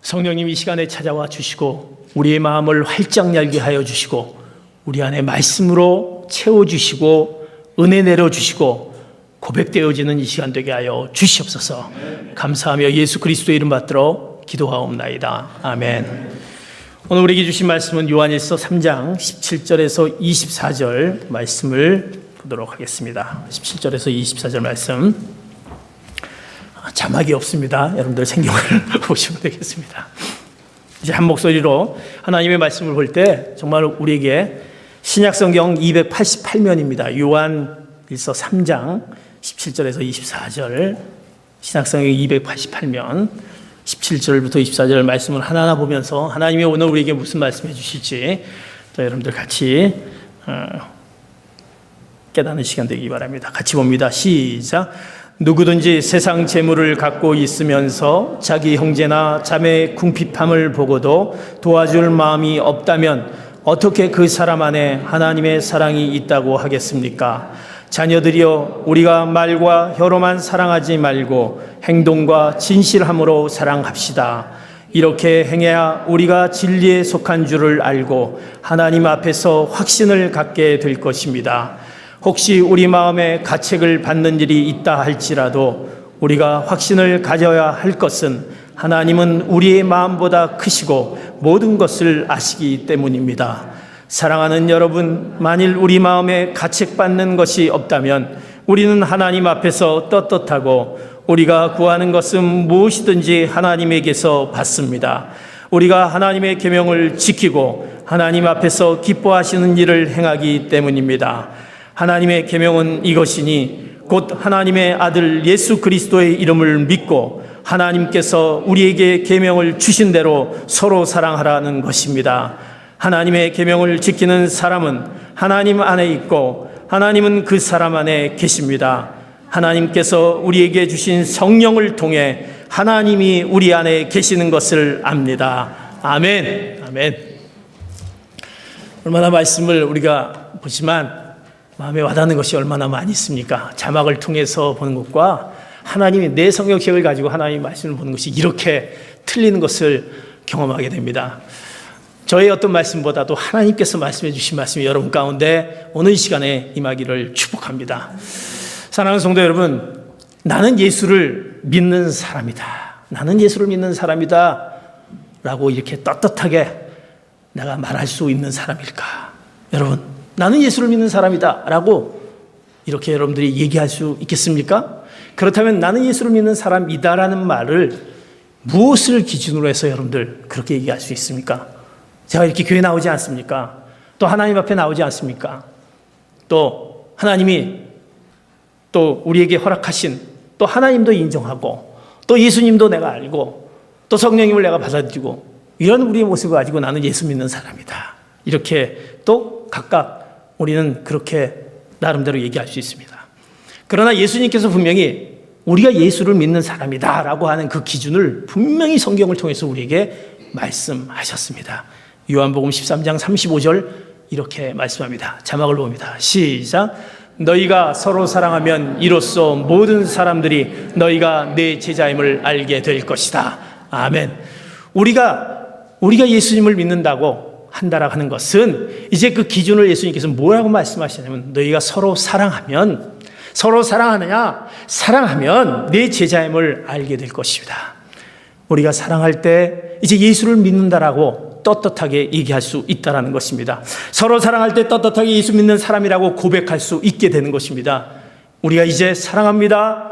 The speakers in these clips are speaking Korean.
성령님 이 시간에 찾아와 주시고 우리의 마음을 활짝 열게 하여 주시고 우리 안에 말씀으로 채워주시고 은혜 내려주시고 고백되어지는 이 시간 되게 하여 주시옵소서. 감사하며 예수 그리스도의 이름 받들어 기도하옵나이다. 아멘. 오늘 우리에게 주신 말씀은 요한일서 3장 17절에서 24절 말씀을 보도록 하겠습니다. 17절에서 24절 말씀. 자막이 없습니다. 여러분들 생경을 보시면 되겠습니다. 이제 한 목소리로 하나님의 말씀을 볼 때 정말 우리에게 신약성경 288면입니다. 요한일서 3장 17절에서 24절 신약성경 288면 17절부터 24절 말씀을 하나하나 보면서 하나님이 오늘 우리에게 무슨 말씀해 주실지 여러분들 같이 깨닫는 시간 되기 바랍니다. 같이 봅니다. 시작. 누구든지 세상 재물을 갖고 있으면서 자기 형제나 자매의 궁핍함을 보고도 도와줄 마음이 없다면 어떻게 그 사람 안에 하나님의 사랑이 있다고 하겠습니까? 자녀들이여, 우리가 말과 혀로만 사랑하지 말고 행동과 진실함으로 사랑합시다. 이렇게 행해야 우리가 진리에 속한 줄을 알고 하나님 앞에서 확신을 갖게 될 것입니다. 혹시 우리 마음에 가책을 받는 일이 있다 할지라도 우리가 확신을 가져야 할 것은 하나님은 우리의 마음보다 크시고 모든 것을 아시기 때문입니다. 사랑하는 여러분, 만일 우리 마음에 가책받는 것이 없다면 우리는 하나님 앞에서 떳떳하고 우리가 구하는 것은 무엇이든지 하나님에게서 받습니다. 우리가 하나님의 계명을 지키고 하나님 앞에서 기뻐하시는 일을 행하기 때문입니다. 하나님의 계명은 이것이니 곧 하나님의 아들 예수 그리스도의 이름을 믿고 하나님께서 우리에게 계명을 주신 대로 서로 사랑하라는 것입니다. 하나님의 계명을 지키는 사람은 하나님 안에 있고 하나님은 그 사람 안에 계십니다. 하나님께서 우리에게 주신 성령을 통해 하나님이 우리 안에 계시는 것을 압니다. 아멘. 아멘. 얼마나 말씀을 우리가 보지만 마음에 와닿는 것이 얼마나 많이 있습니까? 자막을 통해서 보는 것과 하나님이 내 성경책을 가지고 하나님의 말씀을 보는 것이 이렇게 틀리는 것을 경험하게 됩니다. 저의 어떤 말씀보다도 하나님께서 말씀해 주신 말씀이 여러분 가운데 오늘 이 시간에 임하기를 축복합니다. 사랑하는 성도 여러분, 나는 예수를 믿는 사람이다. 나는 예수를 믿는 사람이다 라고 이렇게 떳떳하게 내가 말할 수 있는 사람일까? 여러분, 나는 예수를 믿는 사람이다 라고 이렇게 여러분들이 얘기할 수 있겠습니까? 그렇다면 나는 예수를 믿는 사람이다라는 말을 무엇을 기준으로 해서 여러분들 그렇게 얘기할 수 있습니까? 제가 이렇게 교회 나오지 않습니까? 또 하나님 앞에 나오지 않습니까? 또 하나님이 또 우리에게 허락하신 또 하나님도 인정하고 또 예수님도 내가 알고 또 성령님을 내가 받아들이고 이런 우리의 모습을 가지고 나는 예수 믿는 사람이다. 이렇게 또 각각 우리는 그렇게 나름대로 얘기할 수 있습니다. 그러나 예수님께서 분명히 우리가 예수를 믿는 사람이다 라고 하는 그 기준을 분명히 성경을 통해서 우리에게 말씀하셨습니다. 요한복음 13장 35절 이렇게 말씀합니다. 자막을 봅니다. 시작. 너희가 서로 사랑하면 이로써 모든 사람들이 너희가 내 제자임을 알게 될 것이다. 아멘. 우리가 예수님을 믿는다고 한다라고 하는 것은 이제 그 기준을 예수님께서 뭐라고 말씀하시냐면 너희가 서로 사랑하면 사랑하면 내 제자임을 알게 될 것입니다. 우리가 사랑할 때 이제 예수를 믿는다라고 떳떳하게 얘기할 수 있다는 것입니다. 서로 사랑할 때 떳떳하게 예수 믿는 사람이라고 고백할 수 있게 되는 것입니다. 우리가 이제 사랑합니다.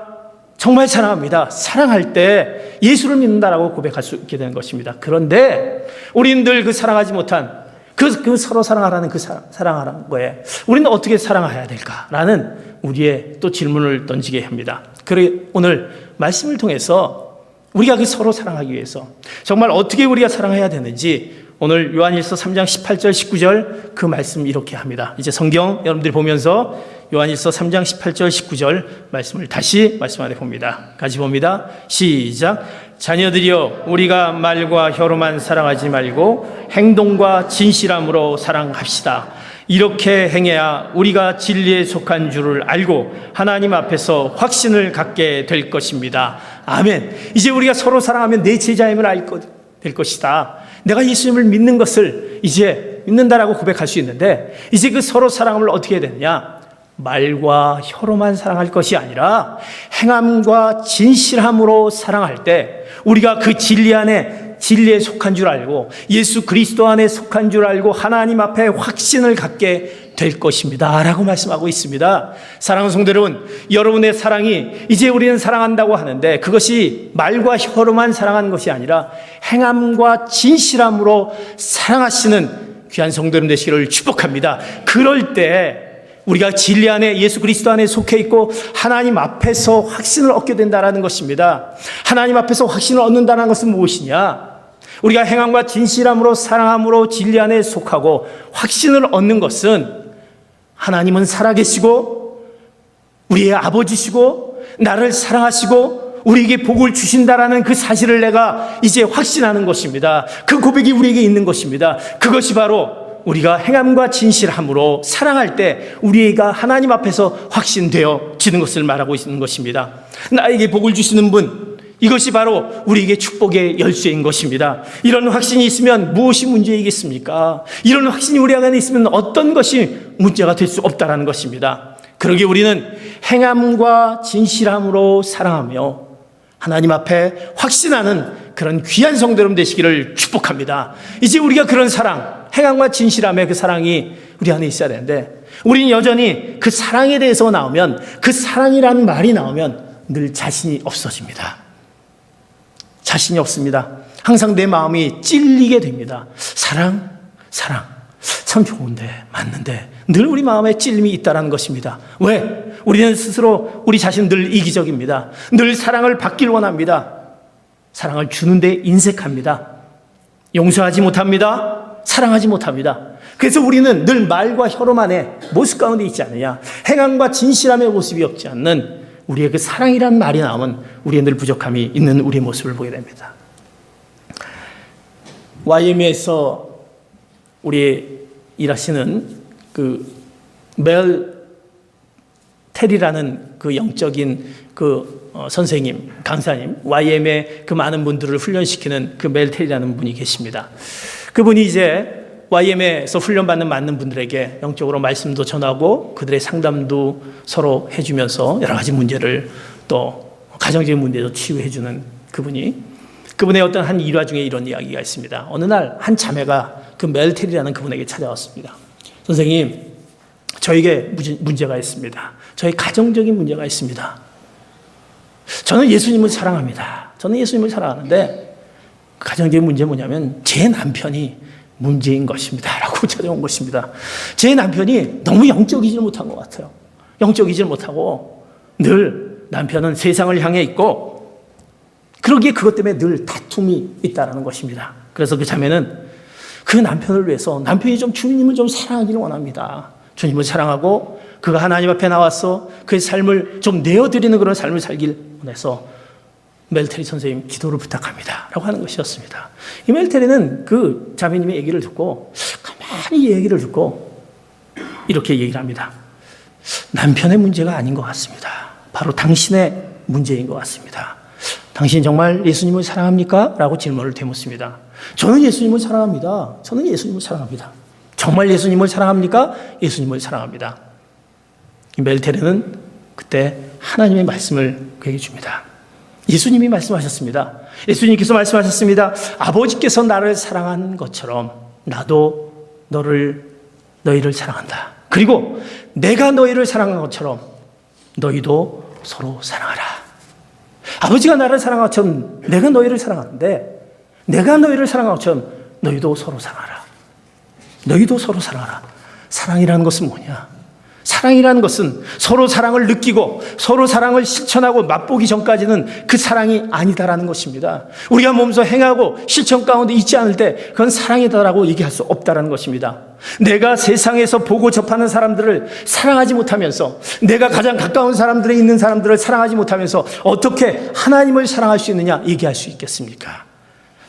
정말 사랑합니다. 사랑할 때 예수를 믿는다라고 고백할 수 있게 되는 것입니다. 그런데 우리는 늘 그 사랑하지 못한 그 서로 사랑하라는 그 사랑하라는 거에 우리는 어떻게 사랑해야 될까라는 우리의 또 질문을 던지게 합니다. 그래 오늘 말씀을 통해서 우리가 그 서로 사랑하기 위해서 정말 어떻게 우리가 사랑해야 되는지 오늘 요한일서 3장 18절 19절 그 말씀 이렇게 합니다. 이제 성경 여러분들이 보면서 요한일서 3장 18절 19절 말씀을 다시 말씀하게 봅니다. 같이 봅니다. 시작. 자녀들이여, 우리가 말과 혀로만 사랑하지 말고 행동과 진실함으로 사랑합시다. 이렇게 행해야 우리가 진리에 속한 줄을 알고 하나님 앞에서 확신을 갖게 될 것입니다. 아멘. 이제 우리가 서로 사랑하면 내 제자임을 알 것. 될 것이다. 내가 예수님을 믿는 것을 이제 믿는다라고 고백할 수 있는데, 이제 그 서로 사랑을 어떻게 해야 되느냐? 말과 혀로만 사랑할 것이 아니라 행함과 진실함으로 사랑할 때 우리가 그 진리 안에 진리에 속한 줄 알고 예수 그리스도 안에 속한 줄 알고 하나님 앞에 확신을 갖게 될 것입니다 라고 말씀하고 있습니다. 사랑하는 성도 여러분, 여러분의 사랑이 이제 우리는 사랑한다고 하는데 그것이 말과 혀로만 사랑하는 것이 아니라 행함과 진실함으로 사랑하시는 귀한 성도 여러분 되시기를 축복합니다. 그럴 때 우리가 진리 안에 예수 그리스도 안에 속해 있고 하나님 앞에서 확신을 얻게 된다는 것입니다. 하나님 앞에서 확신을 얻는다는 것은 무엇이냐? 우리가 행함과 진실함으로 사랑함으로 진리 안에 속하고 확신을 얻는 것은 하나님은 살아계시고 우리의 아버지시고 나를 사랑하시고 우리에게 복을 주신다라는 그 사실을 내가 이제 확신하는 것입니다. 그 고백이 우리에게 있는 것입니다. 그것이 바로 우리가 행함과 진실함으로 사랑할 때 우리가 하나님 앞에서 확신되어지는 것을 말하고 있는 것입니다. 나에게 복을 주시는 분, 이것이 바로 우리에게 축복의 열쇠인 것입니다. 이런 확신이 있으면 무엇이 문제이겠습니까? 이런 확신이 우리 안에 있으면 어떤 것이 문제가 될 수 없다는 것입니다. 그러기에 우리는 행함과 진실함으로 사랑하며 하나님 앞에 확신하는 그런 귀한 성도 여러분 되시기를 축복합니다. 이제 우리가 그런 사랑, 행함과 진실함의 그 사랑이 우리 안에 있어야 되는데 우리는 여전히 그 사랑에 대해서 나오면, 그 사랑이라는 말이 나오면 늘 자신이 없어집니다. 자신이 없습니다. 항상 내 마음이 찔리게 됩니다. 사랑 참 좋은데, 맞는데 늘 우리 마음에 찔림이 있다는 것입니다. 왜? 우리는 스스로 우리 자신 늘 이기적입니다. 늘 사랑을 받길 원합니다. 사랑을 주는데 인색합니다. 용서하지 못합니다. 사랑하지 못합니다. 그래서 우리는 늘 말과 혀로만의 모습 가운데 있지 않느냐, 행함과 진실함의 모습이 없지 않는 우리의 그 사랑이라는 말이 나오면 우리의 늘 부족함이 있는 우리의 모습을 보게 됩니다. YM에서 우리 일하시는 그 멜 테리라는 그 영적인 그 선생님, 강사님, YM의 그 많은 분들을 훈련시키는 그 멜 테리라는 분이 계십니다. 그분이 이제 YM에서 훈련받는 많은 분들에게 영적으로 말씀도 전하고 그들의 상담도 서로 해주면서 여러 가지 문제를, 또 가정적인 문제도 치유해주는 그분의 어떤 한 일화 중에 이런 이야기가 있습니다. 어느 날 한 자매가 그 멜 테리라는 그분에게 찾아왔습니다. 선생님, 저에게 문제가 있습니다. 저희 가정적인 문제가 있습니다. 저는 예수님을 사랑합니다. 저는 예수님을 사랑하는데 가정적인 문제 뭐냐면 제 남편이 문제인 것입니다 라고 찾아온 것입니다. 제 남편이 너무 영적이질 못한 것 같아요. 영적이질 못하고 늘 남편은 세상을 향해 있고 그러기에 그것 때문에 늘 다툼이 있다는 것입니다. 그래서 그 자매는 그 남편을 위해서 남편이 좀 주님을 좀 사랑하기를 원합니다. 주님을 사랑하고 그가 하나님 앞에 나와서 그의 삶을 좀 내어드리는 그런 삶을 살길 원해서 멜테리 선생님 기도를 부탁합니다 라고 하는 것이었습니다. 이 멜테리는 그 자매님의 얘기를 듣고 가만히 얘기를 듣고 이렇게 얘기를 합니다. 남편의 문제가 아닌 것 같습니다. 바로 당신의 문제인 것 같습니다. 당신 정말 예수님을 사랑합니까? 라고 질문을 되묻습니다. 저는 예수님을 사랑합니다. 저는 예수님을 사랑합니다. 정말 예수님을 사랑합니까? 예수님을 사랑합니다. 멜테르는 그때 하나님의 말씀을 그에게 줍니다. 예수님이 말씀하셨습니다. 예수님께서 말씀하셨습니다. 아버지께서 나를 사랑한 것처럼 나도 너희를 사랑한다. 그리고 내가 너희를 사랑한 것처럼 너희도 서로 사랑하라. 아버지가 나를 사랑한 것처럼 내가 너희를 사랑하는데, 내가 너희를 사랑한 것처럼 너희도 서로 사랑하라. 너희도 서로 사랑하라. 사랑이라는 것은 뭐냐? 사랑이라는 것은 서로 사랑을 느끼고 서로 사랑을 실천하고 맛보기 전까지는 그 사랑이 아니다라는 것입니다. 우리가 몸소 행하고 실천 가운데 있지 않을 때 그건 사랑이다라고 얘기할 수 없다라는 것입니다. 내가 세상에서 보고 접하는 사람들을 사랑하지 못하면서, 내가 가장 가까운 사람들에 있는 사람들을 사랑하지 못하면서 어떻게 하나님을 사랑할 수 있느냐 얘기할 수 있겠습니까?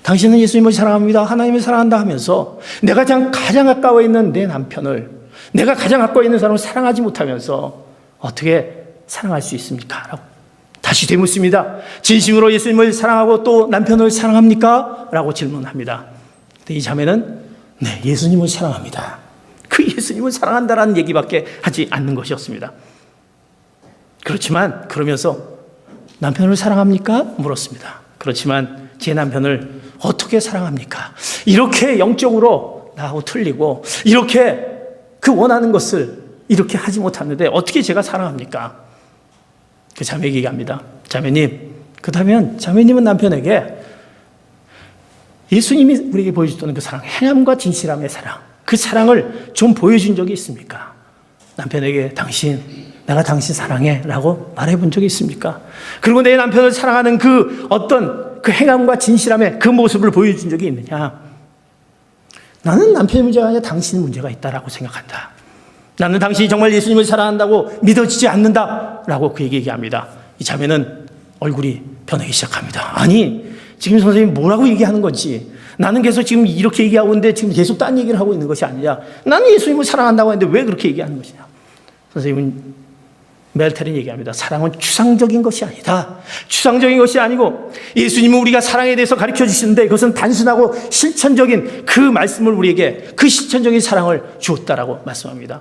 당신은 예수님을 사랑합니다, 하나님을 사랑한다 하면서 내가 가장 가까워 있는 내 남편을, 내가 가장 가까워 있는 사람을 사랑하지 못하면서 어떻게 사랑할 수 있습니까? 라고 다시 되묻습니다. 진심으로 예수님을 사랑하고 또 남편을 사랑합니까? 라고 질문합니다. 근데 이 자매는 네, 예수님을 사랑합니다. 그 예수님을 사랑한다라는 얘기밖에 하지 않는 것이었습니다. 그렇지만 그러면서 남편을 사랑합니까? 물었습니다. 그렇지만 제 남편을 어떻게 사랑합니까? 이렇게 영적으로 나하고 틀리고 이렇게 그 원하는 것을 이렇게 하지 못하는데 어떻게 제가 사랑합니까? 그 자매에게 얘기합니다. 자매님, 그렇다면 자매님은 남편에게 예수님이 우리에게 보여주던 그 사랑, 행함과 진실함의 사랑, 그 사랑을 좀 보여준 적이 있습니까? 남편에게 내가 당신 사랑해 라고 말해본 적이 있습니까? 그리고 내 남편을 사랑하는 그 어떤 그 행함과 진실함의 그 모습을 보여준 적이 있느냐? 나는 남편의 문제가 아니라 당신의 문제가 있다라고 생각한다. 나는 당신이 정말 예수님을 사랑한다고 믿어지지 않는다라고 그에게 얘기합니다. 이 자매는 얼굴이 변하기 시작합니다. 아니, 지금 선생님이 뭐라고 얘기하는 건지, 나는 계속 지금 이렇게 얘기하고 있는데 지금 계속 딴 얘기를 하고 있는 것이 아니냐. 나는 예수님을 사랑한다고 했는데 왜 그렇게 얘기하는 것이냐. 선생님은 멜텔은 얘기합니다. 사랑은 추상적인 것이 아니다. 추상적인 것이 아니고 예수님은 우리가 사랑에 대해서 가르쳐 주시는데 그것은 단순하고 실천적인 그 말씀을 우리에게 그 실천적인 사랑을 주었다라고 말씀합니다.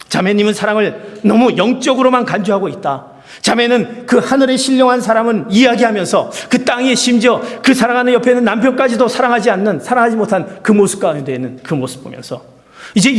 자매님은 사랑을 너무 영적으로만 간주하고 있다. 자매는 그 하늘의 신령한 사람은 이야기하면서 그 땅에 심지어 그 사랑하는 옆에 있는 남편까지도 사랑하지 못한 그 모습 가운데 있는 그 모습 보면서 이제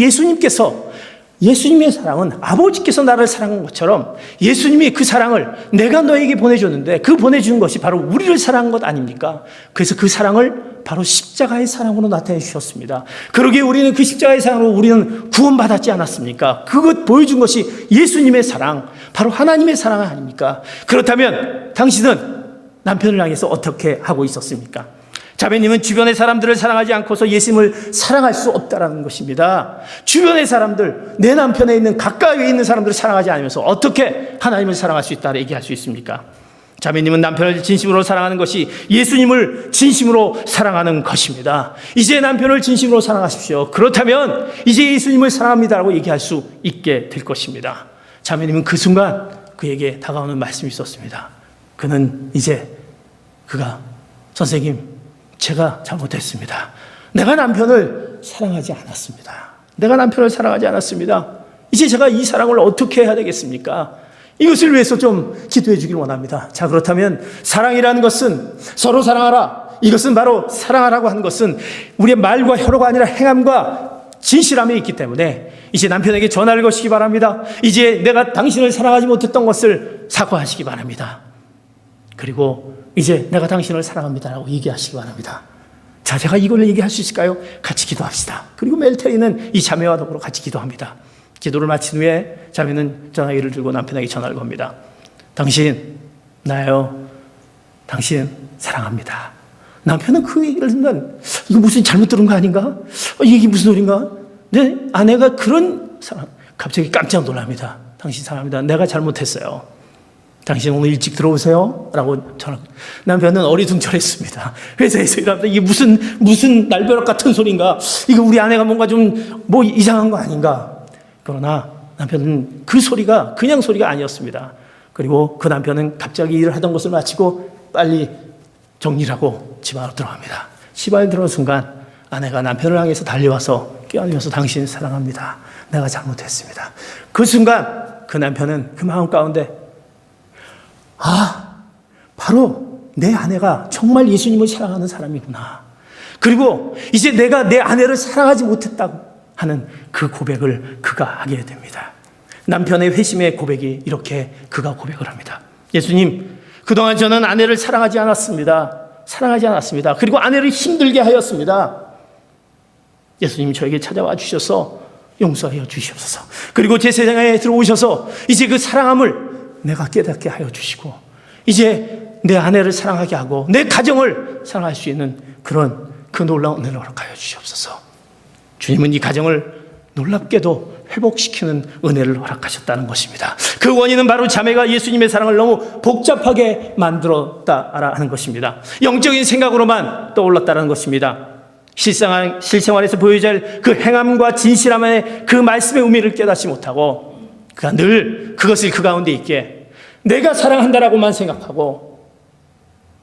예수님의 사랑은 아버지께서 나를 사랑한 것처럼 예수님이 그 사랑을 내가 너에게 보내줬는데 그 보내주는 것이 바로 우리를 사랑한 것 아닙니까? 그래서 그 사랑을 바로 십자가의 사랑으로 나타내 주셨습니다. 그러기에 우리는 그 십자가의 사랑으로 우리는 구원받았지 않았습니까? 그것 보여준 것이 예수님의 사랑, 바로 하나님의 사랑 아닙니까? 그렇다면 당신은 남편을 향해서 어떻게 하고 있었습니까? 자매님은 주변의 사람들을 사랑하지 않고서 예수님을 사랑할 수 없다는 것입니다. 주변의 사람들, 내 남편에 있는 가까이에 있는 사람들을 사랑하지 않으면서 어떻게 하나님을 사랑할 수 있다 얘기할 수 있습니까? 자매님은 남편을 진심으로 사랑하는 것이 예수님을 진심으로 사랑하는 것입니다. 이제 남편을 진심으로 사랑하십시오. 그렇다면 이제 예수님을 사랑합니다라고 얘기할 수 있게 될 것입니다. 자매님은 그 순간 그에게 다가오는 말씀이 있었습니다. 그는 이제 선생님, 제가 잘못했습니다. 내가 남편을 사랑하지 않았습니다. 이제 제가 이 사랑을 어떻게 해야 되겠습니까? 이것을 위해서 좀 기도해 주길 원합니다. 자, 그렇다면 사랑이라는 것은 서로 사랑하라. 이것은 바로 사랑하라고 하는 것은 우리의 말과 혀로가 아니라 행함과 진실함에 있기 때문에 이제 남편에게 전화를 거시기 바랍니다. 이제 내가 당신을 사랑하지 못했던 것을 사과하시기 바랍니다. 그리고 이제 내가 당신을 사랑합니다라고 얘기하시기 바랍니다. 자, 제가 이걸 얘기할 수 있을까요? 같이 기도합시다. 그리고 멜테리는 이 자매와 더불어 같이 기도합니다. 기도를 마친 후에 자매는 전화기를 들고 남편에게 전화를 겁니다. 당신 사랑합니다. 남편은 그 얘기를 듣는 이거 무슨 잘못 들은 거 아닌가? 이게 무슨 소린가? 내 아내가 그런 사랑, 갑자기 깜짝 놀랍니다. 당신 사랑합니다. 내가 잘못했어요. 당신 오늘 일찍 들어오세요. 라고 남편은 어리둥절했습니다. 회사에서 일하다 이게 무슨 날벼락 같은 소리인가? 이거 우리 아내가 뭔가 좀 이상한 거 아닌가? 그러나 남편은 그 소리가 그냥 소리가 아니었습니다. 그리고 그 남편은 갑자기 일을 하던 것을 마치고 빨리 정리를 하고 집 안으로 들어갑니다. 집 안에 들어온 순간 아내가 남편을 향해서 달려와서 껴안으면서 당신 사랑합니다. 내가 잘못했습니다. 그 순간 그 남편은 그 마음 가운데 바로 내 아내가 정말 예수님을 사랑하는 사람이구나. 그리고 이제 내가 내 아내를 사랑하지 못했다고 하는 그 고백을 그가 하게 됩니다. 남편의 회심의 고백이 이렇게 그가 고백을 합니다. 예수님, 그동안 저는 아내를 사랑하지 않았습니다. 그리고 아내를 힘들게 하였습니다. 예수님 저에게 찾아와 주셔서 용서하여 주시옵소서. 그리고 제 세상에 들어오셔서 이제 그 사랑함을 내가 깨닫게 하여 주시고 이제 내 아내를 사랑하게 하고 내 가정을 사랑할 수 있는 그런 그 놀라운 은혜를 허락하여 주시옵소서. 주님은 이 가정을 놀랍게도 회복시키는 은혜를 허락하셨다는 것입니다. 그 원인은 바로 자매가 예수님의 사랑을 너무 복잡하게 만들었다라는 것입니다. 영적인 생각으로만 떠올랐다는 것입니다. 실생활에서 보여야 할 그 행함과 진실함의 그 말씀의 의미를 깨닫지 못하고 그가 늘 그것을 그 가운데 있게 내가 사랑한다라고만 생각하고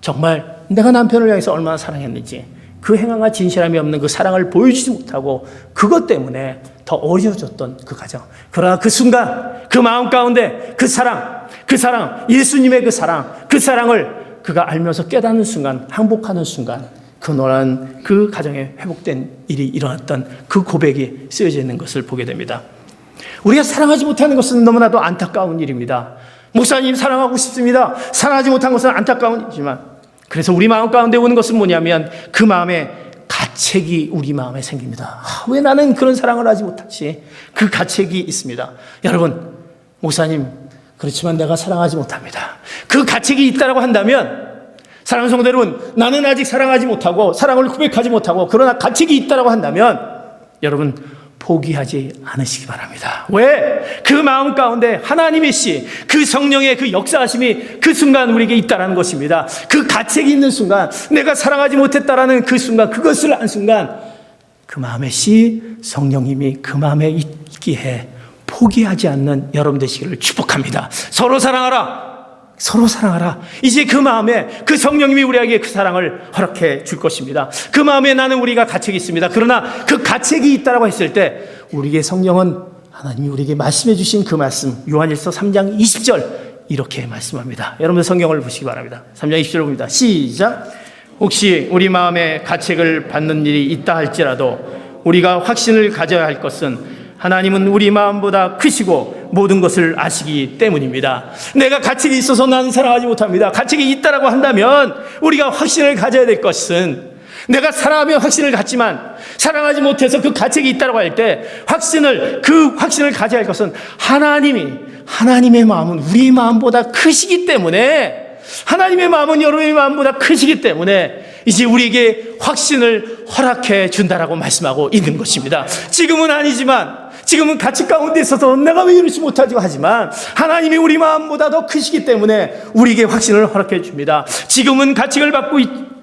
정말 내가 남편을 향해서 얼마나 사랑했는지 그 행함과 진실함이 없는 그 사랑을 보여주지 못하고 그것 때문에 더 어려워졌던 그 가정. 그러나 그 순간 그 마음 가운데 그 사랑, 예수님의 그 사랑을 그가 알면서 깨닫는 순간, 항복하는 순간 그 노란 그 가정에 회복된 일이 일어났던 그 고백이 쓰여져 있는 것을 보게 됩니다. 우리가 사랑하지 못하는 것은 너무나도 안타까운 일입니다. 목사님 사랑하고 싶습니다. 사랑하지 못한 것은 안타까운 일이지만 그래서 우리 마음 가운데 오는 것은 뭐냐면 그 마음에 가책이 우리 마음에 생깁니다. 왜 나는 그런 사랑을 하지 못하지? 그 가책이 있습니다. 여러분, 목사님 그렇지만 내가 사랑하지 못합니다. 그 가책이 있다고 한다면 사랑하는 성도 여러분, 나는 아직 사랑하지 못하고 사랑을 고백하지 못하고 그러나 가책이 있다고 한다면 여러분 포기하지 않으시기 바랍니다. 왜? 그 마음 가운데 하나님의 씨, 그 성령의 그 역사하심이 그 순간 우리에게 있다는 것입니다. 그 가책이 있는 순간, 내가 사랑하지 못했다라는 그 순간, 그것을 한 순간 그 마음의 씨, 성령님이 그 마음에 있기에 포기하지 않는 여러분 되시기를 축복합니다. 서로 사랑하라. 서로 사랑하라. 이제 그 마음에 그 성령님이 우리에게 그 사랑을 허락해 줄 것입니다. 그 마음에 나는 우리가 가책이 있습니다. 그러나 그 가책이 있다고 했을 때 우리에게 성령은 하나님이 우리에게 말씀해 주신 그 말씀 요한일서 3장 20절 이렇게 말씀합니다. 여러분 성경을 보시기 바랍니다. 3장 20절 봅니다. 시작. 혹시 우리 마음에 가책을 받는 일이 있다 할지라도 우리가 확신을 가져야 할 것은 하나님은 우리 마음보다 크시고 모든 것을 아시기 때문입니다. 내가 가책이 있어서 나는 사랑하지 못합니다. 가책이 있다라고 한다면 우리가 확신을 가져야 될 것은 내가 사랑하면 확신을 갖지만 사랑하지 못해서 그 가책이 있다라고 할 때 그 확신을 가져야 할 것은 하나님의 마음은 우리 마음보다 크시기 때문에 하나님의 마음은 여러분의 마음보다 크시기 때문에 이제 우리에게 확신을 허락해 준다라고 말씀하고 있는 것입니다. 지금은 아니지만 지금은 가책 가운데 있어서 내가 왜 이러지 못하지 하지만 하나님이 우리 마음보다 더 크시기 때문에 우리에게 확신을 허락해 줍니다. 지금은 가책을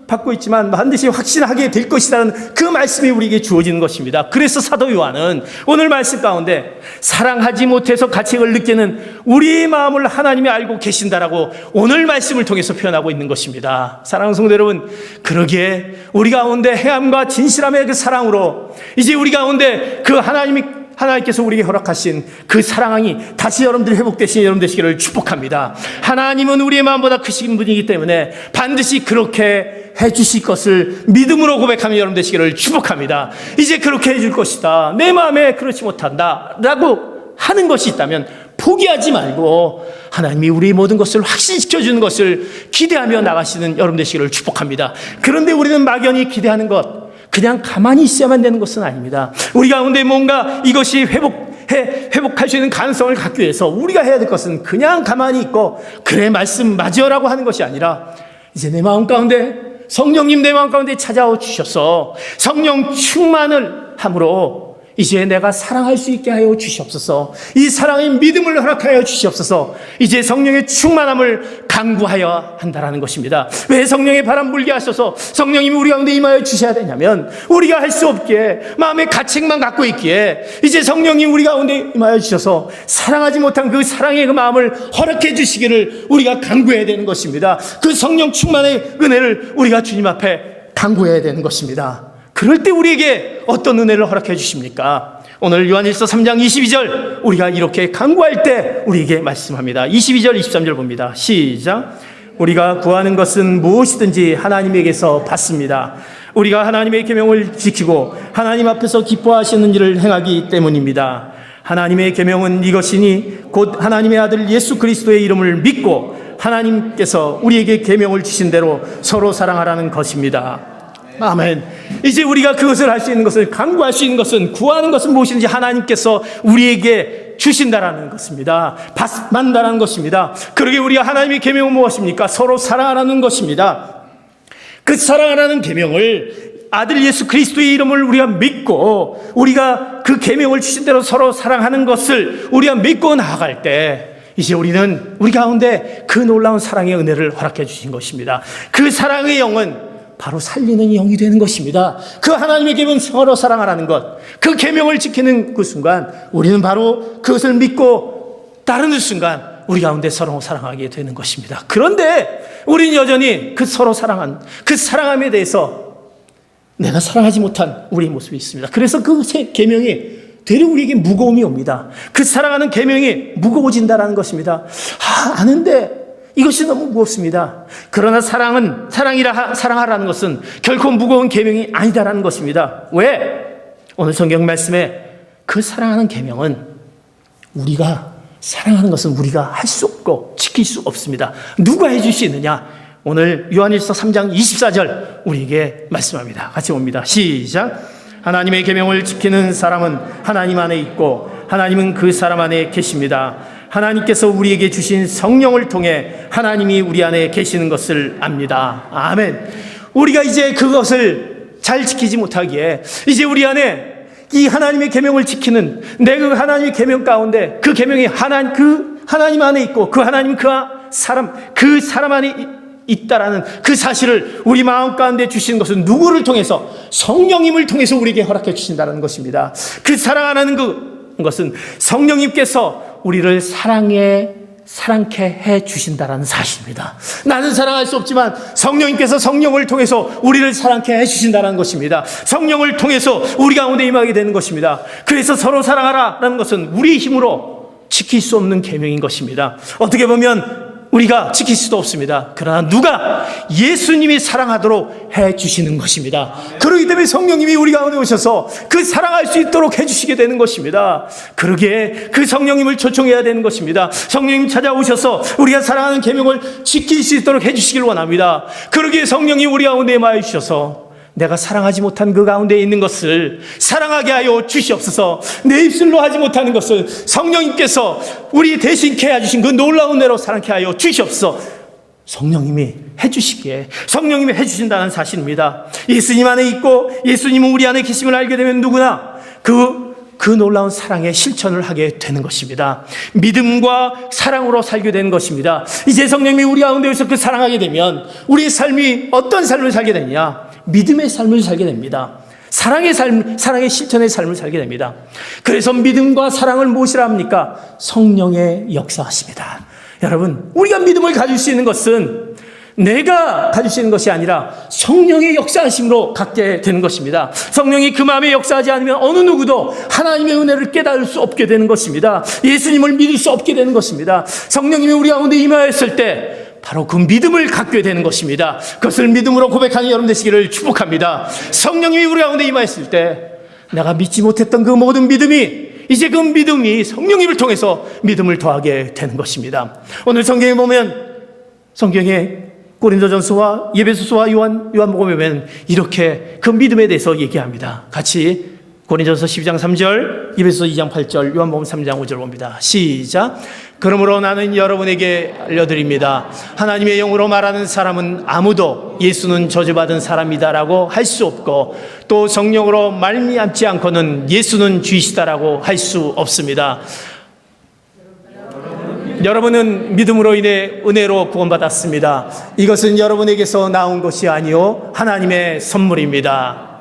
받고 있지만 반드시 확신하게 될 것이라는 그 말씀이 우리에게 주어지는 것입니다. 그래서 사도 요한은 오늘 말씀 가운데 사랑하지 못해서 가책을 느끼는 우리의 마음을 하나님이 알고 계신다라고 오늘 말씀을 통해서 표현하고 있는 것입니다. 사랑하는 성도 여러분, 그러기에 우리 가운데 행함과 진실함의 그 사랑으로 이제 우리 가운데 그 하나님께서 우리에게 허락하신 그 사랑이 다시 여러분들이 회복되신 여러분 되시기를 축복합니다. 하나님은 우리의 마음보다 크신 분이기 때문에 반드시 그렇게 해주실 것을 믿음으로 고백하는 여러분 되시기를 축복합니다. 이제 그렇게 해줄 것이다. 내 마음에 그렇지 못한다 라고 하는 것이 있다면 포기하지 말고 하나님이 우리 모든 것을 확신시켜주는 것을 기대하며 나가시는 여러분 되시기를 축복합니다. 그런데 우리는 막연히 기대하는 것, 그냥 가만히 있어야만 되는 것은 아닙니다. 우리 가운데 뭔가 이것이 회복할 수 있는 가능성을 갖기 위해서 우리가 해야 될 것은 그냥 가만히 있고 그래 말씀 맞으라고 하는 것이 아니라 이제 내 마음 가운데 성령님 내 마음 가운데 찾아와 주셔서 성령 충만을 함으로 이제 내가 사랑할 수 있게 하여 주시옵소서. 이 사랑의 믿음을 허락하여 주시옵소서. 이제 성령의 충만함을 강구하여 한다라는 것입니다. 왜 성령의 바람 불게 하셔서 성령님이 우리 가운데 임하여 주셔야 되냐면 우리가 할 수 없기에 마음의 가책만 갖고 있기에 이제 성령님 우리 가운데 임하여 주셔서 사랑하지 못한 그 사랑의 그 마음을 허락해 주시기를 우리가 강구해야 되는 것입니다. 그 성령 충만의 은혜를 우리가 주님 앞에 강구해야 되는 것입니다. 그럴 때 우리에게 어떤 은혜를 허락해 주십니까? 오늘 요한일서 3장 22절 우리가 이렇게 간구할 때 우리에게 말씀합니다. 22절 23절 봅니다. 시작. 우리가 구하는 것은 무엇이든지 하나님에게서 받습니다. 우리가 하나님의 계명을 지키고 하나님 앞에서 기뻐하시는 일을 행하기 때문입니다. 하나님의 계명은 이것이니 곧 하나님의 아들 예수 그리스도의 이름을 믿고 하나님께서 우리에게 계명을 주신 대로 서로 사랑하라는 것입니다. 아멘. 이제 우리가 그것을 할 수 있는 것을 간구할 수 있는 것은 구하는 것은 무엇인지 하나님께서 우리에게 주신다라는 것입니다. 받는다라는 것입니다. 그러게 우리가 하나님의 계명은 무엇입니까? 서로 사랑하라는 것입니다. 그 사랑하라는 계명을 아들 예수 그리스도의 이름을 우리가 믿고 우리가 그 계명을 주신 대로 서로 사랑하는 것을 우리가 믿고 나아갈 때 이제 우리는 우리 가운데 그 놀라운 사랑의 은혜를 허락해 주신 것입니다. 그 사랑의 영은 바로 살리는 영이 되는 것입니다. 그 하나님의 계명 서로 사랑하라는 것, 그 계명을 지키는 그 순간 우리는 바로 그것을 믿고 따르는 순간 우리 가운데 서로 사랑하게 되는 것입니다. 그런데 우리는 여전히 그 서로 사랑한 그 사랑함에 대해서 내가 사랑하지 못한 우리의 모습이 있습니다. 그래서 그 계명이 되려 우리에게 무거움이 옵니다. 그 사랑하는 계명이 무거워진다는 것입니다. 아는데 이것이 너무 무겁습니다. 그러나 사랑하라는 것은 결코 무거운 계명이 아니다라는 것입니다. 왜? 오늘 성경 말씀에 그 사랑하는 계명은 우리가 사랑하는 것은 우리가 할 수 없고 지킬 수 없습니다. 누가 해줄 수 있느냐? 오늘 요한일서 3장 24절 우리에게 말씀합니다. 같이 봅니다. 시작. 하나님의 계명을 지키는 사람은 하나님 안에 있고 하나님은 그 사람 안에 계십니다. 하나님께서 우리에게 주신 성령을 통해 하나님이 우리 안에 계시는 것을 압니다. 아멘. 우리가 이제 그것을 잘 지키지 못하기에 이제 우리 안에 이 하나님의 계명을 지키는 내 그 하나님의 계명 가운데 그 계명이 하나님 안에 있고 그 하나님 그 사람 안에 있다라는 그 사실을 우리 마음 가운데 주시는 것은 누구를 통해서? 성령님을 통해서 우리에게 허락해 주신다는 것입니다. 그 사랑하는 그것은 성령님께서 우리를 사랑케 해 주신다라는 사실입니다. 나는 사랑할 수 없지만 성령님께서 성령을 통해서 우리를 사랑케 해 주신다는 것입니다. 성령을 통해서 우리 가운데 임하게 되는 것입니다. 그래서 서로 사랑하라라는 것은 우리의 힘으로 지킬 수 없는 계명인 것입니다. 어떻게 보면 우리가 지킬 수도 없습니다. 그러나 누가? 예수님이 사랑하도록 해주시는 것입니다. 그렇기 때문에 성령님이 우리 가운데 오셔서 그 사랑할 수 있도록 해주시게 되는 것입니다. 그러기에 그 성령님을 초청해야 되는 것입니다. 성령님 찾아오셔서 우리가 사랑하는 계명을 지킬 수 있도록 해주시길 원합니다. 그러기에 성령이 우리 가운데 임하여 주셔서 내가 사랑하지 못한 그 가운데 있는 것을 사랑하게 하여 주시옵소서. 내 입술로 하지 못하는 것을 성령님께서 우리 대신케 해주신 그 놀라운 은혜로 사랑케 하여 주시옵소서. 성령님이 해주시기에 성령님이 해주신다는 사실입니다. 예수님 안에 있고 예수님은 우리 안에 계심을 알게 되면 누구나 그 놀라운 사랑의 실천을 하게 되는 것입니다. 믿음과 사랑으로 살게 되는 것입니다. 이제 성령님이 우리 가운데 오셔서 그 사랑하게 되면 우리의 삶이 어떤 삶을 살게 되냐? 믿음의 삶을 살게 됩니다. 사랑의 실천의 삶을 살게 됩니다. 그래서 믿음과 사랑을 무엇이라 합니까? 성령의 역사하십니다. 여러분, 우리가 믿음을 가질 수 있는 것은 내가 가질 수 있는 것이 아니라 성령의 역사하심으로 갖게 되는 것입니다. 성령이 그 마음에 역사하지 않으면 어느 누구도 하나님의 은혜를 깨달을 수 없게 되는 것입니다. 예수님을 믿을 수 없게 되는 것입니다. 성령님이 우리 가운데 임하였을 때 바로 그 믿음을 갖게 되는 것입니다. 그것을 믿음으로 고백하는 여러분 되시기를 축복합니다. 성령님이 우리 가운데 임하였을 때 내가 믿지 못했던 그 모든 믿음이 이제 그 믿음이 성령님을 통해서 믿음을 더하게 되는 것입니다. 오늘 성경에 보면 성경에 고린도전서와 에베소서와 요한복음에 보면 이렇게 그 믿음에 대해서 얘기합니다. 같이 고린도전서 12장 3절, 에베소서 2장 8절, 요한복음 3장 5절 봅니다. 시작. 그러므로 나는 여러분에게 알려드립니다. 하나님의 영으로 말하는 사람은 아무도 예수는 저주받은 사람이다라고 할 수 없고 또 성령으로 말미암지 않고는 예수는 주이시다라고 할 수 없습니다. 여러분은 믿음으로 인해 은혜로 구원받았습니다. 이것은 여러분에게서 나온 것이 아니요 하나님의 선물입니다.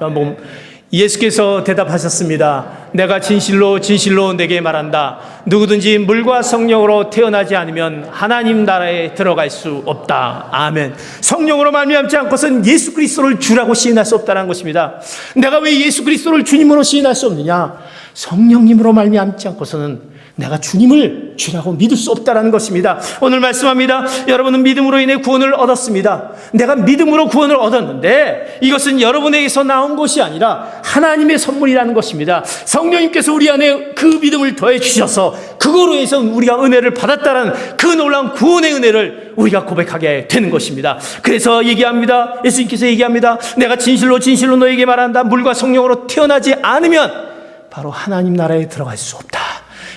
예수께서 대답하셨습니다. 내가 진실로 진실로 내게 말한다. 누구든지 물과 성령으로 태어나지 않으면 하나님 나라에 들어갈 수 없다. 아멘. 성령으로 말미암지 않고서는 예수 그리스도를 주라고 시인할 수 없다는 것입니다. 내가 왜 예수 그리스도를 주님으로 시인할 수 없느냐? 성령님으로 말미암지 않고서는 내가 주님을 주라고 믿을 수 없다는 것입니다. 오늘 말씀합니다. 여러분은 믿음으로 인해 구원을 얻었습니다. 내가 믿음으로 구원을 얻었는데 이것은 여러분에게서 나온 것이 아니라 하나님의 선물이라는 것입니다. 성령님께서 우리 안에 그 믿음을 더해 주셔서 그거로 해서 우리가 은혜를 받았다는 그 놀라운 구원의 은혜를 우리가 고백하게 되는 것입니다. 그래서 얘기합니다. 예수님께서 얘기합니다. 내가 진실로 진실로 너에게 말한다. 물과 성령으로 태어나지 않으면 바로 하나님 나라에 들어갈 수 없다.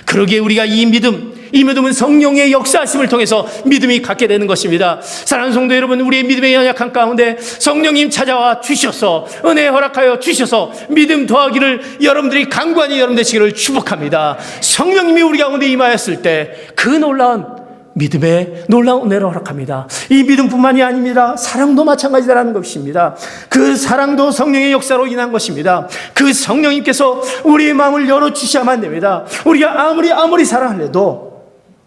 그러기에 우리가 이 믿음은 성령의 역사하심을 통해서 믿음이 갖게 되는 것입니다. 사랑하는 성도 여러분, 우리의 믿음의 연약한 가운데 성령님 찾아와 주셔서 은혜 허락하여 주셔서 믿음 더하기를 여러분들이 간구하니 여러분 되시기를 축복합니다. 성령님이 우리 가운데 임하였을 때 그 놀라운 믿음의 놀라운 은혜를 허락합니다. 이 믿음뿐만이 아닙니다. 사랑도 마찬가지라는 것입니다. 그 사랑도 성령의 역사로 인한 것입니다. 그 성령님께서 우리의 마음을 열어주셔야만 됩니다. 우리가 아무리 사랑을 해도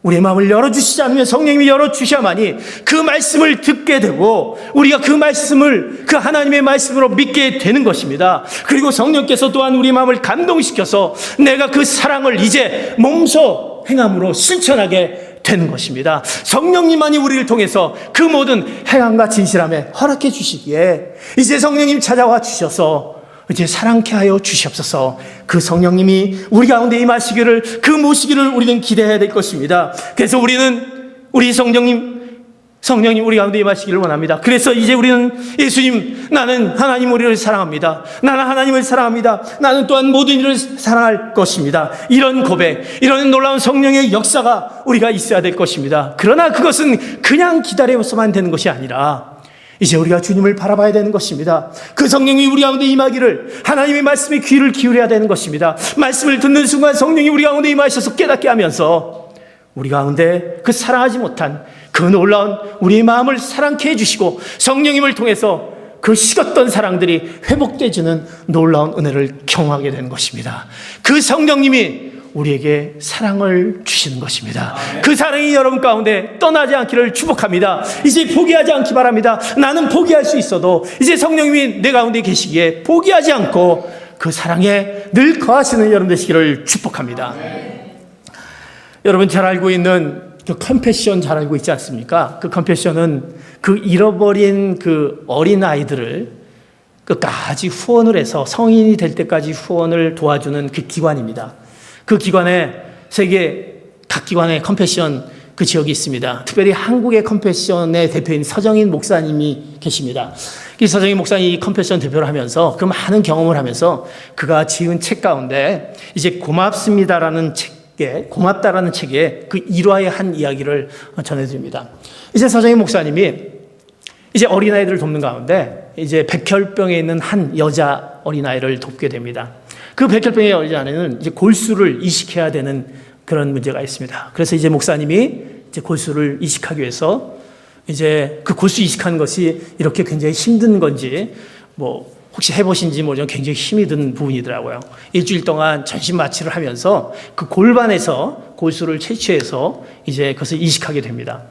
우리의 마음을 열어주시지 않으면 성령님이 열어주셔야만이 그 말씀을 듣게 되고 우리가 그 말씀을 그 하나님의 말씀으로 믿게 되는 것입니다. 그리고 성령께서 또한 우리 마음을 감동시켜서 내가 그 사랑을 이제 몸소 행함으로 실천하게 되는 것입니다. 성령님만이 우리를 통해서 그 모든 행함과 진실함에 허락해 주시기에 이제 성령님 찾아와 주셔서 이제 사랑케 하여 주시옵소서. 그 성령님이 우리 가운데 임하시기를, 그 모시기를 우리는 기대해야 될 것입니다. 그래서 우리 성령님 우리 가운데 임하시기를 원합니다. 그래서 이제 우리는 예수님, 나는 하나님 우리를 사랑합니다. 나는 하나님을 사랑합니다. 나는 또한 모든 이를 사랑할 것입니다. 이런 고백, 이런 놀라운 성령의 역사가 우리가 있어야 될 것입니다. 그러나 그것은 그냥 기다려서만 되는 것이 아니라 이제 우리가 주님을 바라봐야 되는 것입니다. 그 성령이 우리 가운데 임하기를, 하나님의 말씀에 귀를 기울여야 되는 것입니다. 말씀을 듣는 순간 성령이 우리 가운데 임하셔서 깨닫게 하면서 우리 가운데 그 사랑하지 못한 그 놀라운 우리의 마음을 사랑케 해주시고 성령님을 통해서 그 식었던 사랑들이 회복되지는 놀라운 은혜를 경험하게 되는 것입니다. 그 성령님이 우리에게 사랑을 주시는 것입니다. 그 사랑이 여러분 가운데 떠나지 않기를 축복합니다. 이제 포기하지 않기 바랍니다. 나는 포기할 수 있어도 이제 성령님이 내 가운데 계시기에 포기하지 않고 그 사랑에 늘 거하시는 여러분 되시기를 축복합니다. 여러분 잘 알고 있는 그 컴패션 잘 알고 있지 않습니까? 그 컴패션은 그 잃어버린 그 어린 아이들을 끝까지 후원을 해서 성인이 될 때까지 후원을 도와주는 그 기관입니다. 그 기관에 세계 각 기관의 컴패션 그 지역이 있습니다. 특별히 한국의 컴패션의 대표인 서정인 목사님이 계십니다. 이 서정인 목사님이 이 컴패션 대표를 하면서 그 많은 경험을 하면서 그가 지은 책 가운데 이제 고맙습니다라는 고맙다라는 책에 그 일화의 한 이야기를 전해드립니다. 이제 서정인 목사님이 이제 어린아이들을 돕는 가운데 이제 백혈병에 있는 한 여자 어린아이를 돕게 됩니다. 그 백혈병의 여자는 이제 골수를 이식해야 되는 그런 문제가 있습니다. 그래서 이제 목사님이 이제 골수를 이식하기 위해서 이제 그 골수 이식하는 것이 이렇게 굉장히 힘든 건지 혹시 해보신지 모르지만 굉장히 힘이 든 부분이더라고요. 일주일 동안 전신 마취를 하면서 그 골반에서 골수를 채취해서 이제 그것을 이식하게 됩니다.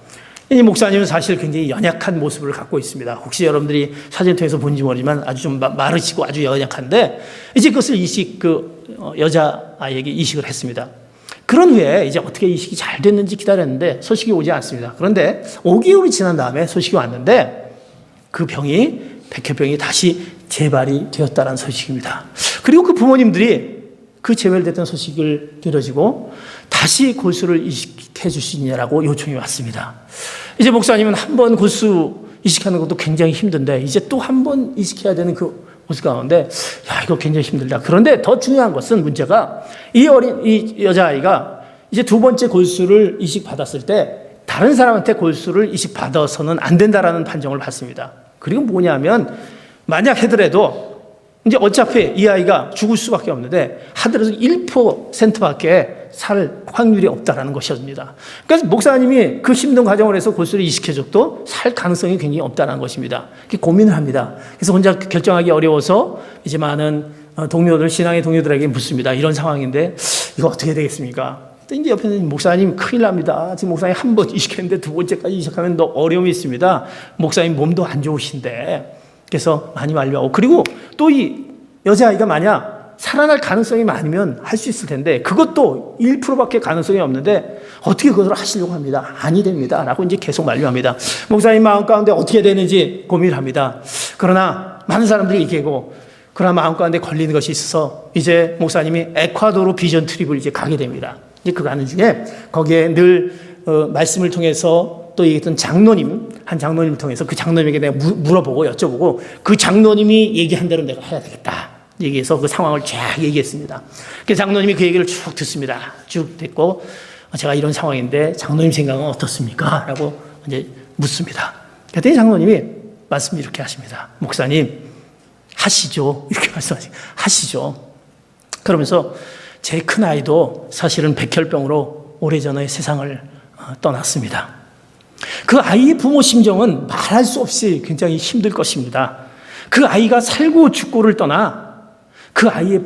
이 목사님은 사실 굉장히 연약한 모습을 갖고 있습니다. 혹시 여러분들이 사진 통해서 본지 모르지만 아주 좀 마르시고 아주 연약한데 이제 그것을 여자아이에게 이식을 했습니다. 그런 후에 이제 어떻게 이식이 잘 됐는지 기다렸는데 소식이 오지 않습니다. 그런데 5개월이 지난 다음에 소식이 왔는데 그 백혈병이 다시 재발이 되었다는 소식입니다. 그리고 그 부모님들이 그 재발됐던 소식을 들어지고 다시 골수를 이식해 주시냐라고 요청이 왔습니다. 이제 목사님은 한 번 골수 이식하는 것도 굉장히 힘든데 이제 또 한 번 이식해야 되는 그 모습 가운데 이거 굉장히 힘들다. 그런데 더 중요한 것은 문제가 이 여자아이가 이제 두 번째 골수를 이식받았을 때 다른 사람한테 골수를 이식받아서는 안 된다라는 판정을 받습니다. 그리고 뭐냐면 만약 하더라도 이제 어차피 이 아이가 죽을 수밖에 없는데 하더라도 1%밖에 살 확률이 없다라는 것이었습니다. 그래서 목사님이 그 힘든 과정을 해서 골수를 이식해줘도 살 가능성이 굉장히 없다는 것입니다. 고민을 합니다. 그래서 혼자 결정하기 어려워서 이제 많은 신앙의 동료들에게 묻습니다. 이런 상황인데 이거 어떻게 되겠습니까? 이제 옆에는 목사님 큰일 납니다. 지금 목사님 한 번 이식했는데 두 번째까지 이식하면 더 어려움이 있습니다. 목사님 몸도 안 좋으신데 그래서 많이 말려오고 그리고 또 이 여자아이가 만약 살아날 가능성이 많으면 할 수 있을 텐데 그것도 1%밖에 가능성이 없는데 어떻게 그것을 하시려고 합니다. 아니 됩니다. 라고 이제 계속 만류합니다. 목사님 마음 가운데 어떻게 되는지 고민을 합니다. 그러나 많은 사람들이 얘기하고 그러나 마음 가운데 걸리는 것이 있어서 이제 목사님이 에콰도르 비전 트립을 이제 가게 됩니다. 이제 그 가는 중에 거기에 늘 말씀을 통해서 또 얘기했던 한 장로님을 통해서 그 장로님에게 내가 물어보고 여쭤보고 그 장로님이 얘기한 대로 내가 해야 되겠다. 얘기해서 그 상황을 쫙 얘기했습니다. 그 장로님이 그 얘기를 쭉 듣습니다. 쭉 듣고 제가 이런 상황인데 장로님 생각은 어떻습니까? 라고 이제 묻습니다. 그랬더니 장로님이 말씀을 이렇게 하십니다. 목사님 하시죠. 이렇게 말씀하시죠. 하시죠. 그러면서 제 큰아이도 사실은 백혈병으로 오래전에 세상을 떠났습니다. 그 아이의 부모 심정은 말할 수 없이 굉장히 힘들 것입니다. 그 아이가 살고 죽고를 떠나 그 아이의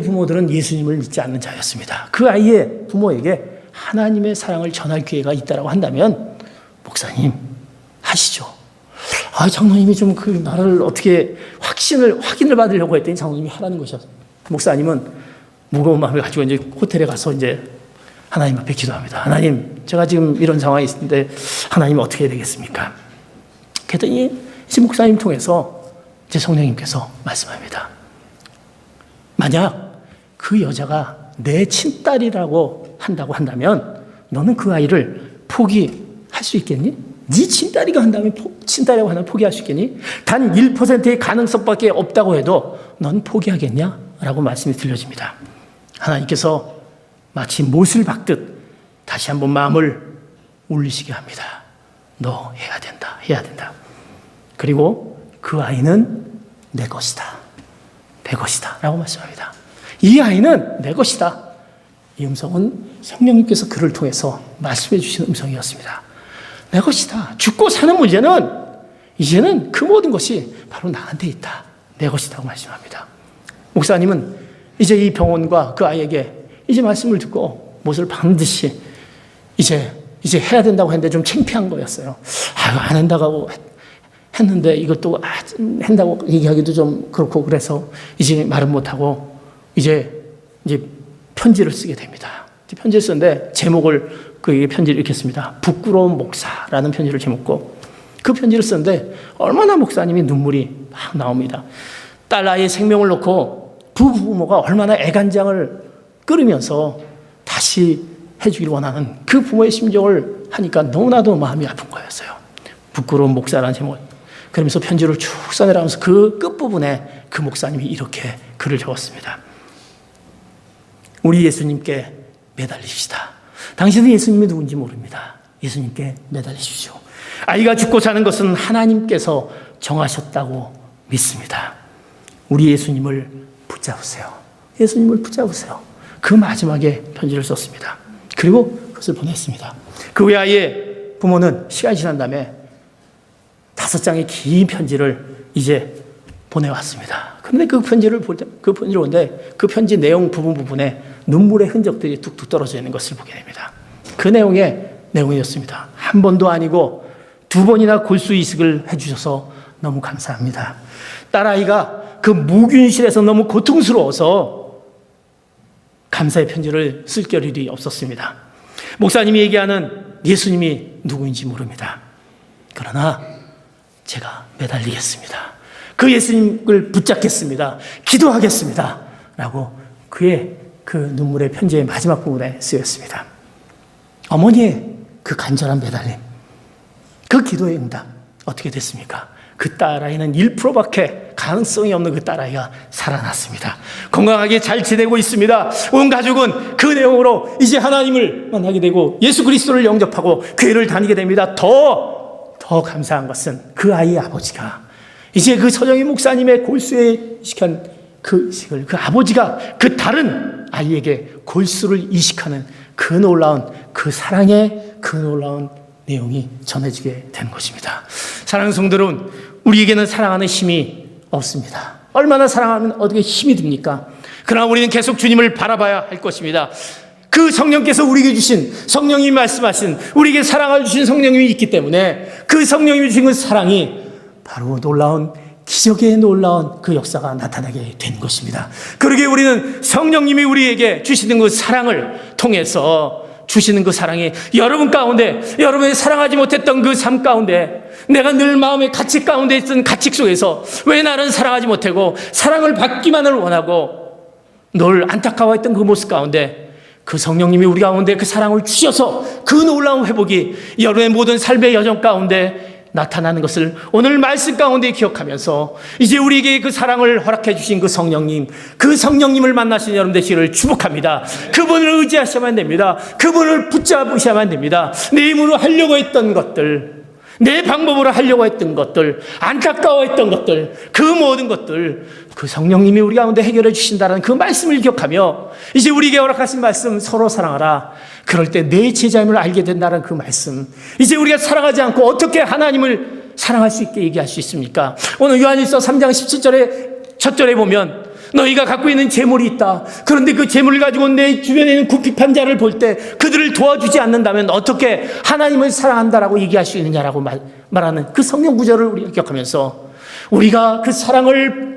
부모들은 예수님을 믿지 않는 자였습니다. 그 아이의 부모에게 하나님의 사랑을 전할 기회가 있다라고 한다면 목사님 하시죠. 장로님이 좀 그 나를 어떻게 확인을 받으려고 했더니 장로님이 하라는 것이었어요. 목사님은 무거운 마음을 가지고 이제 호텔에 가서 이제 하나님 앞에 기도합니다. 하나님, 제가 지금 이런 상황이 있는데 하나님 어떻게 해야 되겠습니까? 그랬더니 이제 목사님 통해서 이제 성령님께서 말씀합니다. 만약 그 여자가 내 친딸이라고 한다고 한다면 너는 그 아이를 포기할 수 있겠니? 네 친딸이가 한다면 친딸이라고 하면 포기할 수 있겠니? 단 1%의 가능성밖에 없다고 해도 넌 포기하겠냐? 라고 말씀이 들려집니다. 하나님께서 마치 못을 박듯 다시 한번 마음을 울리시게 합니다. 너 해야 된다, 해야 된다. 그리고 그 아이는 내 것이다, 내 것이다 라고 말씀합니다. 이 아이는 내 것이다. 이 음성은 성령님께서 그를 통해서 말씀해 주신 음성이었습니다. 내 것이다. 죽고 사는 문제는 이제는 그 모든 것이 바로 나한테 있다. 내 것이라고 말씀합니다. 목사님은 이제 이 병원과 그 아이에게 이제 말씀을 듣고 못을 반드시 이제 해야 된다고 했는데 좀 창피한 거였어요. 안 한다고 했는데 이것도 한다고 얘기하기도 좀 그렇고 그래서 이제 말은 못하고 이제 편지를 쓰게 됩니다. 편지를 쓰는데 제목을 그 편지를 이렇게 씁니다. 부끄러운 목사라는 편지를 제목고 그 편지를 쓰는데 얼마나 목사님이 눈물이 막 나옵니다. 딸 아이의 생명을 놓고 부모가 얼마나 애간장을 끓이면서 다시 해주길 원하는 그 부모의 심정을 하니까 너무나도 마음이 아픈 거였어요. 부끄러운 목사라는 제목. 그러면서 편지를 쭉 써내려가면서 그 끝부분에 그 목사님이 이렇게 글을 적었습니다. 우리 예수님께 매달립시다. 당신은 예수님이 누군지 모릅니다. 예수님께 매달리십시오. 아이가 죽고 사는 것은 하나님께서 정하셨다고 믿습니다. 우리 예수님을 붙잡으세요. 예수님을 붙잡으세요. 그 마지막에 편지를 썼습니다. 그리고 그것을 보냈습니다. 그 후에 아이의 부모는 시간이 지난 다음에 5장의 긴 편지를 이제 보내왔습니다. 그런데 그 편지를 보는데 그 편지 내용 부분에 눈물의 흔적들이 뚝뚝 떨어져 있는 것을 보게 됩니다. 그 내용이었습니다. 한 번도 아니고 2번이나 골수 이식을 해주셔서 너무 감사합니다. 딸아이가 그 무균실에서 너무 고통스러워서 감사의 편지를 쓸 겨를이 없었습니다. 목사님이 얘기하는 예수님이 누구인지 모릅니다. 그러나 제가 매달리겠습니다. 그 예수님을 붙잡겠습니다. 기도하겠습니다. 라고 그의 그 눈물의 편지의 마지막 부분에 쓰였습니다. 어머니의 그 간절한 매달림, 그 기도의 응답 어떻게 됐습니까? 그 딸아이는 1%밖에 가능성이 없는 그 딸아이가 살아났습니다. 건강하게 잘 지내고 있습니다. 온 가족은 그 내용으로 이제 하나님을 만나게 되고 예수 그리스도를 영접하고 교회를 다니게 됩니다. 더 감사한 것은 그 아이의 아버지가 이제 그 서정희 목사님의 골수에 이식한 그 이식을 그 아버지가 그 다른 아이에게 골수를 이식하는 그 놀라운 그 사랑의 그 놀라운 내용이 전해지게 되는 것입니다. 사랑하는 성도 여러분, 우리에게는 사랑하는 힘이 없습니다. 얼마나 사랑하면 어떻게 힘이 듭니까? 그러나 우리는 계속 주님을 바라봐야 할 것입니다. 그 성령께서 우리에게 주신 성령님이 말씀하신 우리에게 사랑을 주신 성령님이 있기 때문에 그 성령님이 주신 그 사랑이 바로 놀라운 기적의 놀라운 그 역사가 나타나게 된 것입니다. 그러기에 우리는 성령님이 우리에게 주시는 그 사랑을 통해서 주시는 그 사랑이 여러분 가운데 여러분이 사랑하지 못했던 그 삶 가운데 내가 늘 마음의 가책 가운데 있던 가책 속에서 왜 나는 사랑하지 못하고 사랑을 받기만을 원하고 늘 안타까워했던 그 모습 가운데 그 성령님이 우리 가운데 그 사랑을 주셔서 그 놀라운 회복이 여러분의 모든 삶의 여정 가운데 나타나는 것을 오늘 말씀 가운데 기억하면서 이제 우리에게 그 사랑을 허락해 주신 그 성령님을 만나신 여러분 되시기를 축복합니다. 그분을 의지하셔야만 됩니다. 그분을 붙잡으셔야만 됩니다. 내 힘으로 하려고 했던 것들, 내 방법으로 하려고 했던 것들, 안타까워했던 것들, 그 모든 것들 그 성령님이 우리 가운데 해결해 주신다는 그 말씀을 기억하며 이제 우리에게 허락하신 말씀 서로 사랑하라. 그럴 때 내 제자임을 알게 된다는 그 말씀, 이제 우리가 사랑하지 않고 어떻게 하나님을 사랑할 수 있게 얘기할 수 있습니까? 오늘 요한일서 3장 17절에 첫 절에 보면 너희가 갖고 있는 재물이 있다. 그런데 그 재물을 가지고 내 주변에 있는 궁핍한 자를 볼 때 그들을 도와주지 않는다면 어떻게 하나님을 사랑한다라고 얘기할 수 있느냐라고 말하는 그 성경 구절을 우리가 기억하면서 우리가 그 사랑을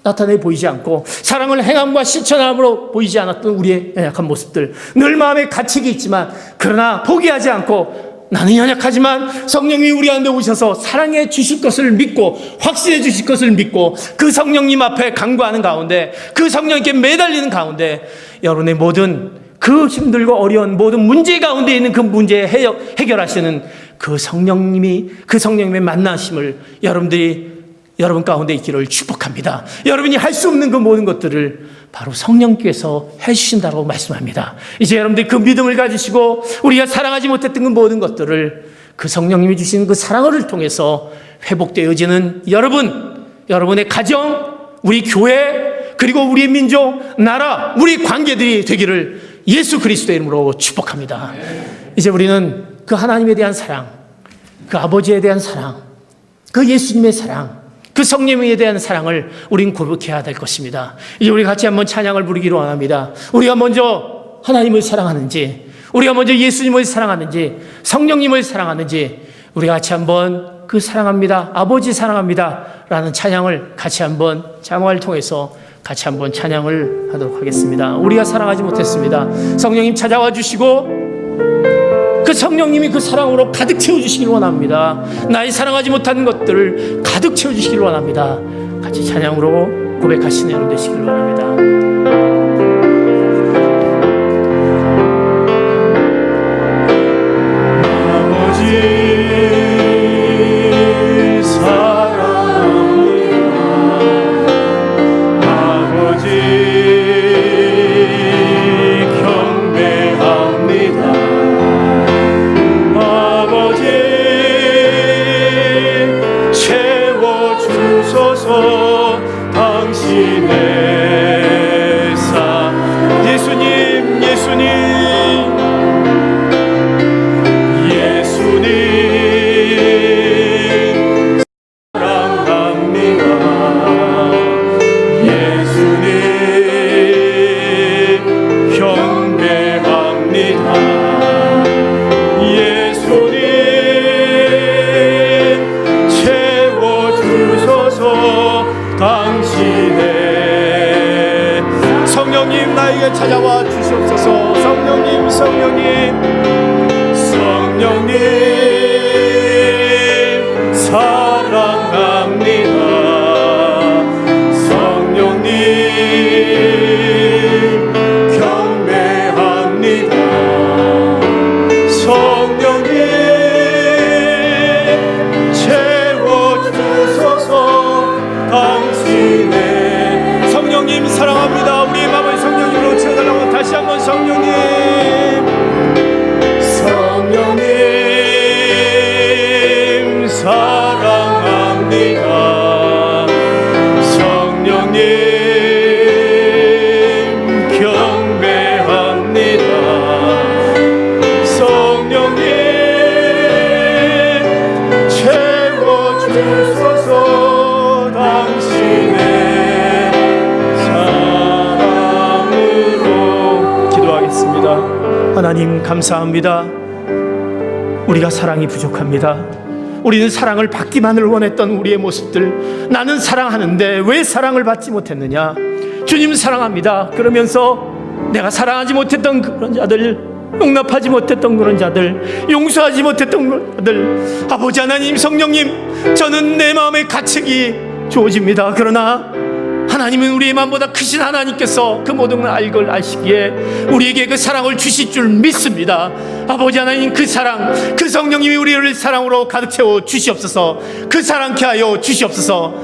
나타내 보이지 않고 사랑을 행함과 실천함으로 보이지 않았던 우리의 연약한 모습들, 늘 마음에 가책이 있지만 그러나 포기하지 않고 나는 연약하지만 성령님이 우리 가운데 오셔서 사랑해 주실 것을 믿고 확신해 주실 것을 믿고 그 성령님 앞에 간구하는 가운데, 그 성령님께 매달리는 가운데 여러분의 모든 그 힘들고 어려운 모든 문제 가운데 있는 그 문제 해결하시는 그 성령님의 만나심을 여러분 가운데 있기를 축복합니다. 여러분이 할 수 없는 그 모든 것들을 바로 성령께서 해주신다고 말씀합니다. 이제 여러분들이 그 믿음을 가지시고 우리가 사랑하지 못했던 그 모든 것들을 그 성령님이 주신 그 사랑을 통해서 회복되어지는 여러분의 가정, 우리 교회, 그리고 우리의 민족, 나라, 우리 관계들이 되기를 예수 그리스도의 이름으로 축복합니다. 이제 우리는 그 하나님에 대한 사랑, 그 아버지에 대한 사랑, 그 예수님의 사랑, 그 성령에 대한 사랑을 우린 고백해야 될 것입니다. 이제 우리 같이 한번 찬양을 부르기를 원합니다. 우리가 먼저 하나님을 사랑하는지, 우리가 먼저 예수님을 사랑하는지, 성령님을 사랑하는지, 우리 같이 한번 그 사랑합니다, 아버지 사랑합니다 라는 찬양을 같이 한번 자막을 통해서 같이 한번 찬양을 하도록 하겠습니다. 우리가 사랑하지 못했습니다. 성령님 찾아와 주시고 그 성령님이 그 사랑으로 가득 채워주시길 원합니다. 나의 사랑하지 못한 것들을 가득 채워주시길 원합니다. 같이 찬양으로 고백하시는 여러분 되시길 원합니다. 찾아와 주시옵소서. 성령님 사랑합니다. 성령님 경배합니다. 성령님 채워주소서. 당신의 성령님 사랑합니다. 우리의 마음을 성령님으로 채워달라고 다시 한번 성령님 사랑합니다. 성령님 경배합니다. 성령님 채워주소서. 당신의 하나님 감사합니다. 우리가 사랑이 부족합니다. 우리는 사랑을 받기만을 원했던 우리의 모습들, 나는 사랑하는데 왜 사랑을 받지 못했느냐. 주님 사랑합니다. 그러면서 내가 사랑하지 못했던 그런 자들, 용납하지 못했던 그런 자들, 용서하지 못했던 그런 자들, 아버지 하나님, 성령님, 저는 내 마음에 가책이 주어집니다. 그러나 하나님은 우리의 마음보다 크신 하나님께서 그 모든 걸 알걸 아시기에 우리에게 그 사랑을 주실 줄 믿습니다. 아버지 하나님, 그 사랑, 그 성령님이 우리를 사랑으로 가득 채워 주시옵소서. 그 사랑케 하여 주시옵소서.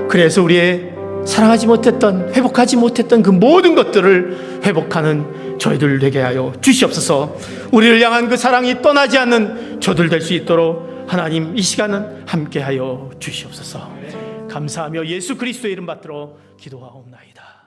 그래서 우리의 사랑하지 못했던, 회복하지 못했던 그 모든 것들을 회복하는 저희들 되게 하여 주시옵소서. 우리를 향한 그 사랑이 떠나지 않는 저들 될 수 있도록 하나님 이 시간은 함께 하여 주시옵소서. 감사하며 예수 그리스도의 이름 받들어 기도하옵나이다.